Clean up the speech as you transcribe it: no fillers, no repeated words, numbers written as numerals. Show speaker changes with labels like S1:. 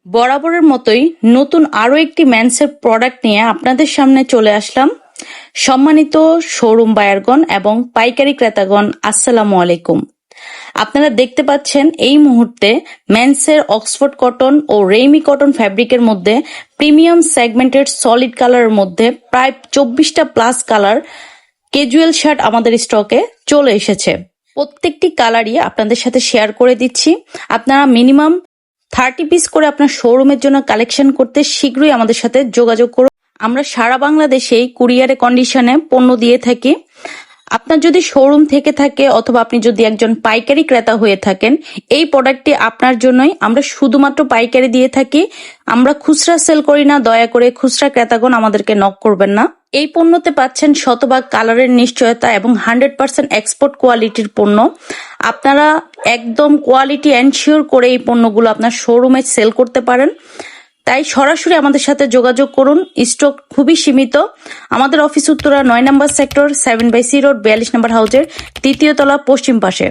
S1: বরাবরের মতোই নতুন আরো একটি মেন্সের প্রোডাক্ট নিয়ে আপনাদের সামনে চলে আসলাম। সম্মানিত শোরুম বায়ারগণ এবং পাইকারি ক্রেতাগণ, আসসালামু আলাইকুম। আপনারা দেখতে পাচ্ছেন এই মুহূর্তে মেন্সের অক্সফোর্ড কটন ও রেইমি কটন ফ্যাব্রিকের মধ্যে প্রিমিয়াম সেগমেন্টেড সলিড কালারের মধ্যে প্রায় 24টা প্লাস কালার ক্যাজুয়াল শার্ট আমাদের স্টকে চলে এসেছে। প্রত্যেকটি কালারই আপনাদের সাথে শেয়ার করে দিচ্ছি। আপনারা মিনিমাম 30 পিস করে আপনার শোরুমের জন্য কালেকশন করতে শীঘ্রই আমাদের সাথে যোগাযোগ করুন। আমরা সারা বাংলাদেশেই কুরিয়ারে কন্ডিশনে পণ্য দিয়ে থাকি। আপনার যদি শোরুম থেকে থাকে অথবা আপনি যদি একজন পাইকারি ক্রেতা হয়ে থাকেন, এই প্রোডাক্টটি আপনার জন্যই। আমরা শুধুমাত্র পাইকারি দিয়ে থাকি, আমরা খুচরা সেল করি না। দয়া করে খুচরা ক্রেতাগণ আমাদেরকে নক করবেন না। এই পণ্যতে পাচ্ছেন শতভাগ কালারের নিশ্চয়তা এবং 100% এক্সপোর্ট কোয়ালিটির পণ্য। আপনারা একদম কোয়ালিটি এনশিওর করে এই পণ্যগুলো আপনার শোরুমে সেল করতে পারেন। তাই সরাসরি আমাদের সাথে যোগাযোগ করুন। স্টক খুবই সীমিত। আমাদের অফিস উত্তরা 9 নম্বর সেক্টর 7/C রোড 42 নম্বর হাউজের 3য় তলা পশ্চিম পাশে।